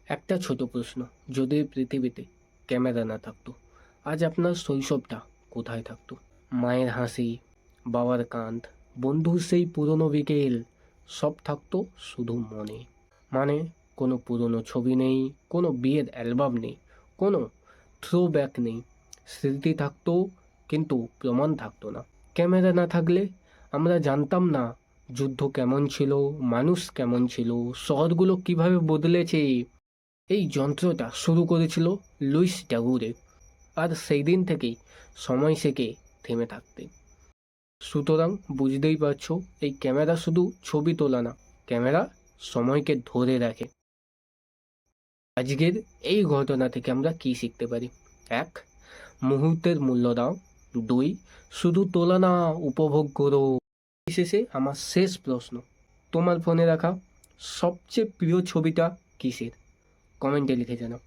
একটা ছোট প্রশ্ন, যদি পৃথিবীতে ক্যামেরা না থাকতো, আজ আপনার শৈশবটা কোথায় থাকতো? মায়ের হাসি, বাবার কাঁধ, বন্ধুর সেই পুরনো বিকেল, সব থাকতো শুধু মনে। মানে, কোনো পুরনো ছবি নেই, কোনো বিয়ের অ্যালবাম নেই, কোনো থ্রো ব্যাক নেই। স্মৃতি থাকতো, কিন্তু প্রমাণ থাকতো না। ক্যামেরা না থাকলে আমরা জানতাম না যুদ্ধ কেমন ছিল, মানুষ কেমন ছিল, শহরগুলো কিভাবে বদলেছে। এই যন্ত্রটা শুরু করেছিল লুইস ডাগুরে, আর সেই দিন থেকেই সময় শেখে থেমে থাকতে। সুতরাং বুঝতেই পারছো, এই ক্যামেরা শুধু ছবি তোলা না, ক্যামেরা সময়কে ধরে রাখে। আজকের এই ঘটনা থেকে আমরা কি শিখতে পারি? এক, মুহূর্তের মূল্য দাও। দুই, শুধু তোলা না, উপভোগ করো। শেষে আমার শেষ প্রশ্ন, তোমার ফোনে রাখা সবচেয়ে প্রিয় ছবিটা কিসের? কমেন্টে লিখে জানাও।